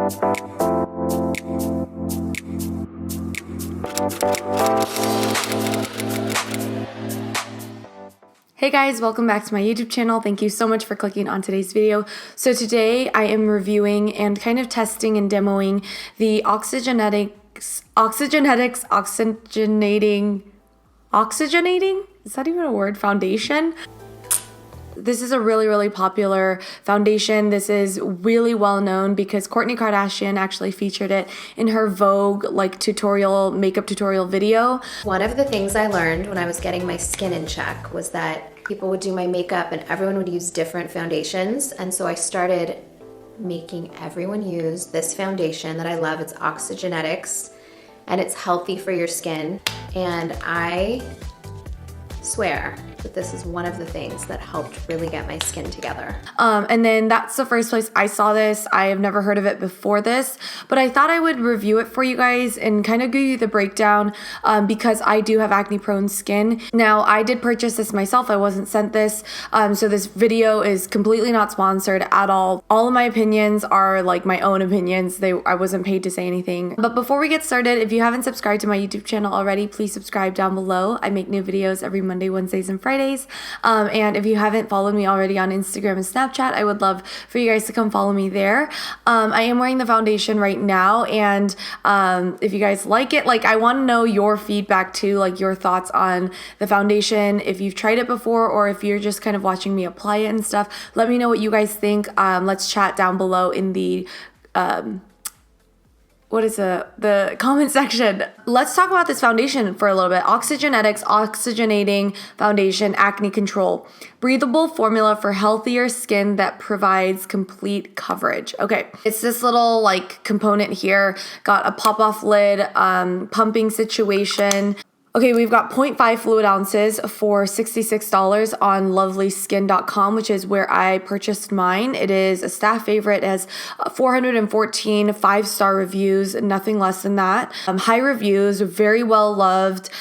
Hey guys, welcome back to my YouTube channel. Thank you so much for clicking on today's video. So today I am reviewing and kind of testing and demoing the Oxygeneting, is that even a word? Foundation. This is a really popular foundation. This is really well known because Kourtney Kardashian actually featured it in her Vogue makeup tutorial video. One of the things I learned when I was getting my skin in check was that people would do my makeup and everyone would use different foundations. And so I started making everyone use this foundation that I love. It's Oxygenetics and it's healthy for your skin. And I swear that this is one of the things that helped really get my skin together. And then that's the first place I saw this. I have never heard of it before this, but I thought I would review it for you guys and kind of give you the breakdown because I do have acne prone skin. Now, I did purchase this myself. I wasn't sent this. So this video is completely not sponsored at all. All of my opinions are like my own opinions. I wasn't paid to say anything. But before we get started, if you haven't subscribed to my YouTube channel already, please subscribe down below. I make new videos every Monday, Wednesdays, and Fridays. And if you haven't followed me already on Instagram and Snapchat, I would love for you guys to come follow me there. I am wearing the foundation right now, and if you guys like it, like I want to know your feedback too, like your thoughts on the foundation, if you've tried it before or if you're just kind of watching me apply it and stuff. Let me know what you guys think. Let's chat down below in the the comment section. Let's talk about this foundation for a little bit. Oxygenetics Oxygenating Foundation Acne Control. Breathable formula for healthier skin that provides complete coverage. Okay, it's this little like component here. Got a pop-off lid, pumping situation. Okay, we've got 0.5 fluid ounces for $66 on lovelyskin.com, which is where I purchased mine. It is a staff favorite. It has 414 5-star reviews, nothing less than that. High reviews, very well loved,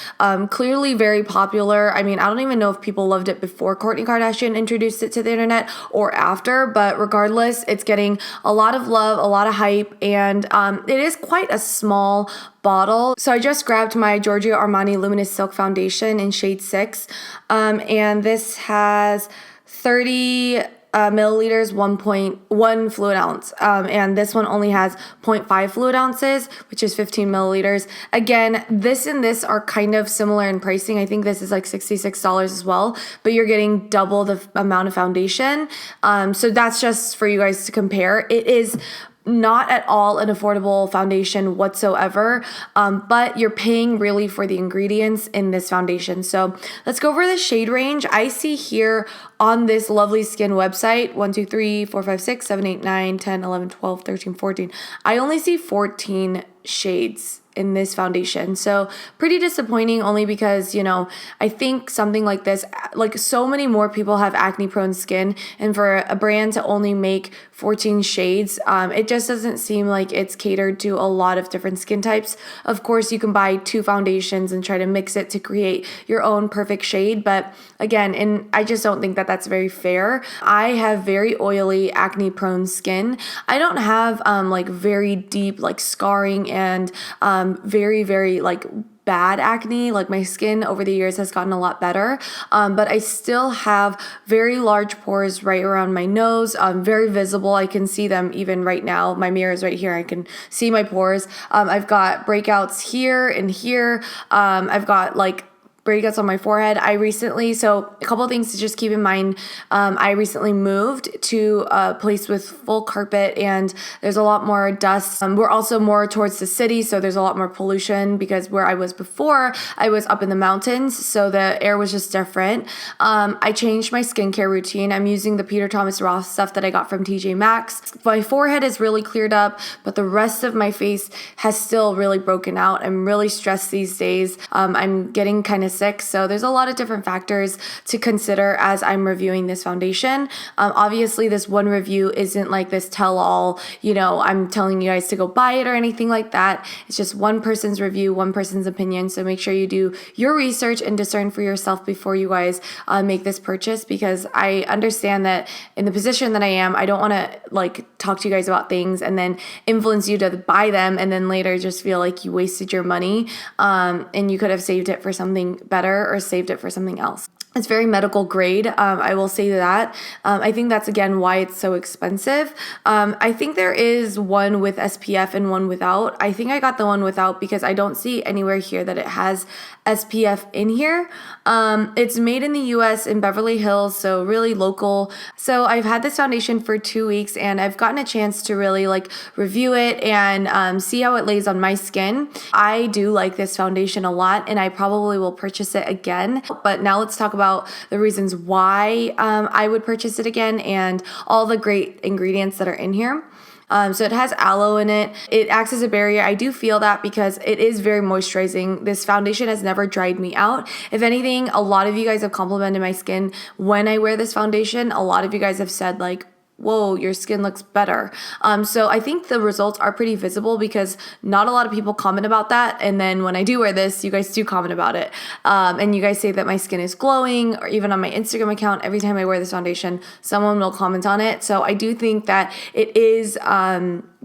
clearly very popular. I mean, I don't even know if people loved it before Kourtney Kardashian introduced it to the internet or after, but regardless, it's getting a lot of love, a lot of hype, and it is quite a small bottle. So I just grabbed my Giorgio Armani Luminous Silk Foundation in shade 6, and this has 30 milliliters, 1.1 fluid ounce, and this one only has 0.5 fluid ounces, which is 15 milliliters. Again, this and this are kind of similar in pricing. I think this is like $66 as well, but you're getting double the amount of foundation. So that's just for you guys to compare. It is not at all an affordable foundation whatsoever, but you're paying really for the ingredients in this foundation. So let's go over the shade range. I see here on this Lovely Skin website 1, 2, 3, 4, 5, 6, 7, 8, 9, 10, 11, 12, 13, 14. I only see 14 shades in this foundation. So pretty disappointing, only because, you know, I think something like this, like so many more people have acne prone skin, and for a brand to only make 14 shades, it just doesn't seem like it's catered to a lot of different skin types. Of course, you can buy 2 foundations and try to mix it to create your own perfect shade, but again, I just don't think that that's very fair. I have very oily, acne prone skin. I don't have like very deep like scarring and very like bad acne. Like my skin over the years has gotten a lot better, but I still have very large pores right around my nose, very visible. I can see them even right now. My mirror is right here. I can see my pores. I've got breakouts here and here. I've got like breakouts on my forehead. So a couple of things to just keep in mind. I recently moved to a place with full carpet and there's a lot more dust. We're also more towards the city, so there's a lot more pollution, because where I was before, I was up in the mountains, so the air was just different. I changed my skincare routine. I'm using the Peter Thomas Roth stuff that I got from TJ Maxx. My forehead is really cleared up, but the rest of my face has still really broken out. I'm really stressed these days. I'm getting kind of 6. So there's a lot of different factors to consider as I'm reviewing this foundation. Obviously, this one review isn't like this tell-all, I'm telling you guys to go buy it or anything like that. It's just one person's review, one person's opinion. So make sure you do your research and discern for yourself before you guys make this purchase, because I understand that in the position that I am, I don't want to talk to you guys about things and then influence you to buy them and then later just feel like you wasted your money and you could have saved it for something better or saved it for something else. It's very medical grade. I will say that. I think that's, again, why it's so expensive. I think there is one with SPF and one without. I think I got the one without because I don't see anywhere here that it has SPF in here. It's made in the US in Beverly Hills, so really local. So I've had this foundation for 2 weeks and I've gotten a chance to really review it and see how it lays on my skin. I do like this foundation a lot and I probably will purchase it again. But now let's talk about the reasons why I would purchase it again and all the great ingredients that are in here. So it has aloe in it. It acts as a barrier. I do feel that because it is very moisturizing. This foundation has never dried me out. If anything, a lot of you guys have complimented my skin when I wear this foundation. A lot of you guys have said whoa, your skin looks better. So I think the results are pretty visible because not a lot of people comment about that. And then when I do wear this, you guys do comment about it. And you guys say that my skin is glowing, or even on my Instagram account, every time I wear this foundation, someone will comment on it. So I do think that it is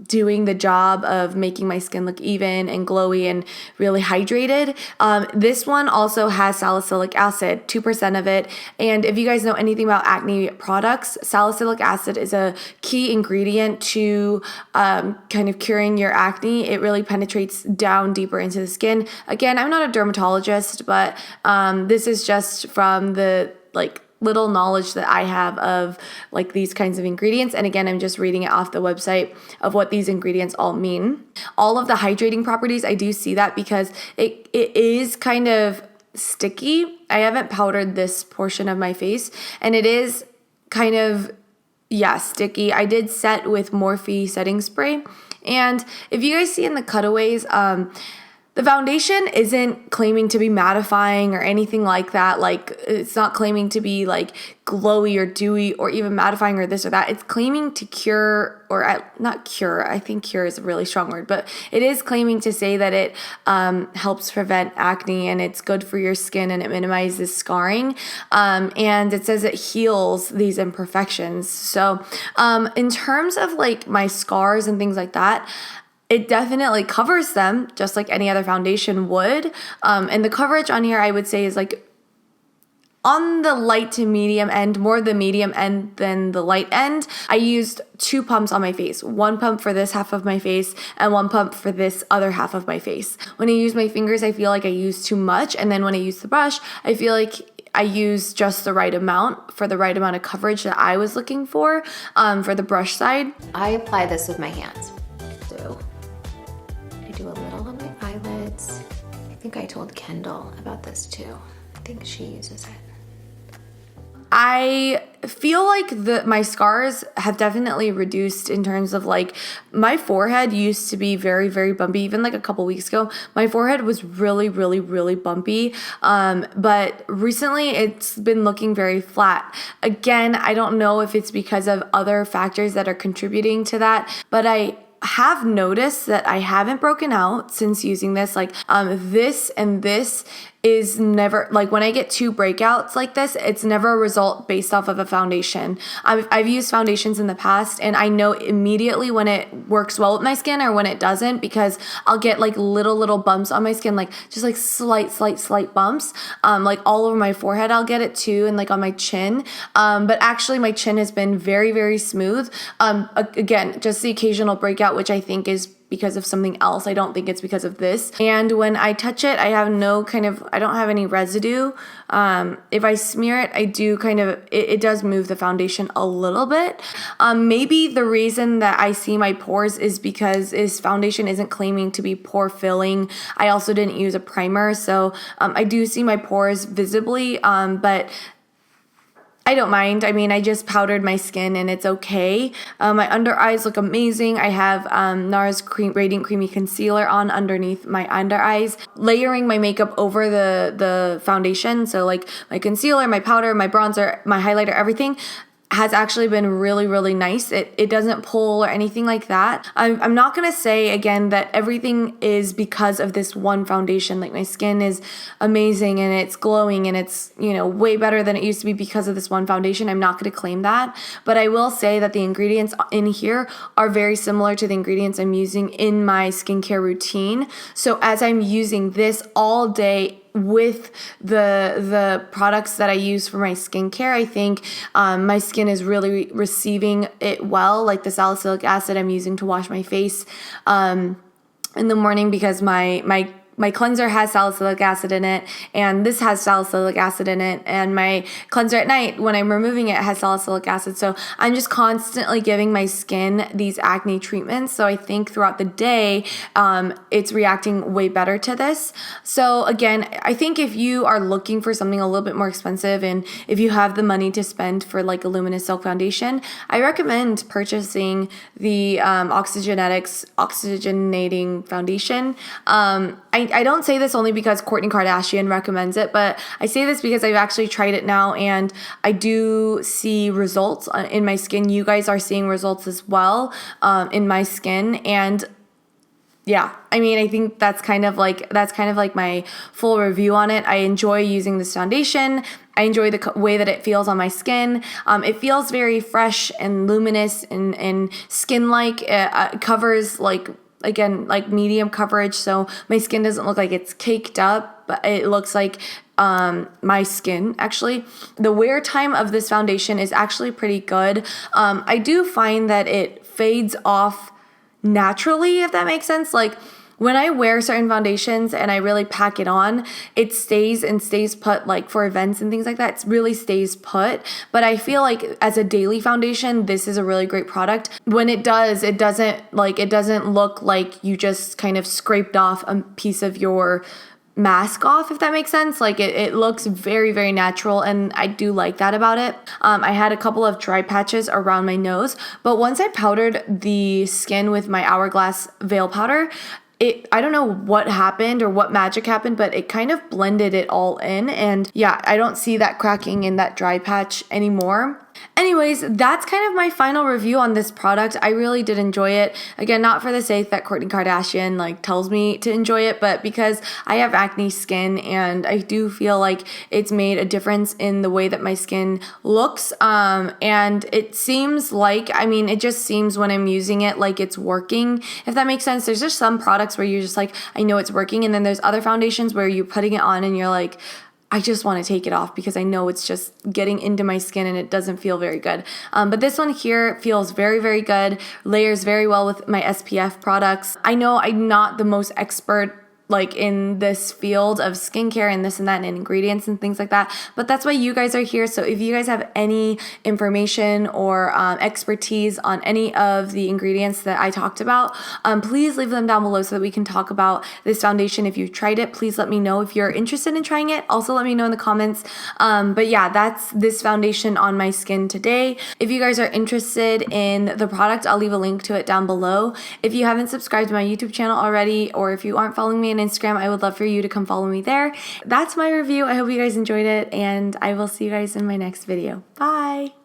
doing the job of making my skin look even and glowy and really hydrated. This one also has salicylic acid, 2% of it. And if you guys know anything about acne products, salicylic acid is a key ingredient to kind of curing your acne. It really penetrates down deeper into the skin. Again, I'm not a dermatologist, but this is just from the little knowledge that I have of these kinds of ingredients. And again, I'm just reading it off the website of what these ingredients all mean. All of the hydrating properties, I do see that because it is kind of sticky. I haven't powdered this portion of my face and it is kind of, sticky. I did set with Morphe setting spray. And if you guys see in the cutaways, the foundation isn't claiming to be mattifying or anything like that. It's not claiming to be glowy or dewy or even mattifying or this or that. It's claiming to cure, or not cure. I think cure is a really strong word, but it is claiming to say that it helps prevent acne and it's good for your skin and it minimizes scarring. And it says it heals these imperfections. So in terms of my scars and things like that, it definitely covers them just like any other foundation would. And the coverage on here, I would say, is on the light to medium end, more the medium end than the light end. I used 2 pumps on my face, 1 pump for this half of my face and 1 pump for this other half of my face. When I use my fingers, I feel like I use too much. And then when I use the brush, I feel like I use just the right amount for the right amount of coverage that I was looking for the brush side. I apply this with my hands. So I do a little on my eyelids. I think I told Kendall about this too. I think she uses it. I feel like my scars have definitely reduced in terms of my forehead used to be very, very bumpy. Even a couple weeks ago, my forehead was really, really, really bumpy. But recently it's been looking very flat. Again, I don't know if it's because of other factors that are contributing to that, but I have noticed that I haven't broken out since using this. This and this is never, when I get 2 breakouts like this, it's never a result based off of a foundation. I've used foundations in the past and I know immediately when it works well with my skin or when it doesn't, because I'll get little bumps on my skin, just slight bumps. All over my forehead, I'll get it too, and on my chin. But actually my chin has been very, very smooth. Again, just the occasional breakout, which I think is because of something else. I don't think it's because of this. And when I touch it, I have I don't have any residue. If I smear it, I do it does move the foundation a little bit. Maybe the reason that I see my pores is because this foundation isn't claiming to be pore filling. I also didn't use a primer, so I do see my pores visibly, but I don't mind. I mean, I just powdered my skin and it's okay. My under eyes look amazing. I have NARS Radiant Creamy Concealer on underneath my under eyes, layering my makeup over the foundation. So like my concealer, my powder, my bronzer, my highlighter, everything has actually been really, really nice. It doesn't pull or anything like that. I'm not gonna say again that everything is because of this one foundation. Like my skin is amazing and it's glowing and it's, you know, way better than it used to be because of this one foundation. I'm not gonna claim that, but I will say that the ingredients in here are very similar to the ingredients I'm using in my skincare routine. So as I'm using this all day with the products that I use for my skincare, I think my skin is really receiving it well. Like the salicylic acid I'm using to wash my face in the morning, because my cleanser has salicylic acid in it, and this has salicylic acid in it, and my cleanser at night, when I'm removing it, has salicylic acid. So I'm just constantly giving my skin these acne treatments. So I think throughout the day, it's reacting way better to this. So again, I think if you are looking for something a little bit more expensive, and if you have the money to spend for like a luminous silk foundation, I recommend purchasing the Oxygenetics Oxygenating Foundation. I don't say this only because Kourtney Kardashian recommends it, but I say this because I've actually tried it now and I do see results in my skin. You guys are seeing results as well in my skin, and yeah, I mean, I think that's kind of like my full review on it. I enjoy using this foundation. I enjoy the way that it feels on my skin. It feels very fresh and luminous and skin-like. It covers like medium coverage, so my skin doesn't look like it's caked up, but it looks like my skin. Actually, the wear time of this foundation is actually pretty good. I do find that it fades off naturally, if that makes sense. Like when I wear certain foundations and I really pack it on, it stays put, like for events and things like that. It really stays put. But I feel like as a daily foundation, this is a really great product. When it doesn't look like you just kind of scraped off a piece of your mask off, if that makes sense. Like it looks very, very natural, and I do like that about it. I had a couple of dry patches around my nose, but once I powdered the skin with my Hourglass Veil Powder, I don't know what happened or what magic happened, but it kind of blended it all in. And yeah, I don't see that cracking in that dry patch anymore. Anyways, that's kind of my final review on this product. I really did enjoy it. Again, not for the sake that Kourtney Kardashian like tells me to enjoy it, but because I have acne skin and I do feel like it's made a difference in the way that my skin looks. And it seems like, I mean, it just seems when I'm using it like it's working, if that makes sense. There's just some products where you're just like, I know it's working. And then there's other foundations where you're putting it on and you're like, I just want to take it off because I know it's just getting into my skin and it doesn't feel very good. But this one here feels very, very good, layers very well with my SPF products. I know I'm not the most expert like in this field of skincare and this and that and ingredients and things like that, but that's why you guys are here. So if you guys have any information or expertise on any of the ingredients that I talked about, please leave them down below so that we can talk about this foundation. If you've tried it, please let me know. If you're interested in trying it, also let me know in the comments. But yeah, that's this foundation on my skin today. If you guys are interested in the product, I'll leave a link to it down below. If you haven't subscribed to my YouTube channel already, or if you aren't following me on Instagram, I would love for you to come follow me there. That's my review. I hope you guys enjoyed it, and I will see you guys in my next video. Bye!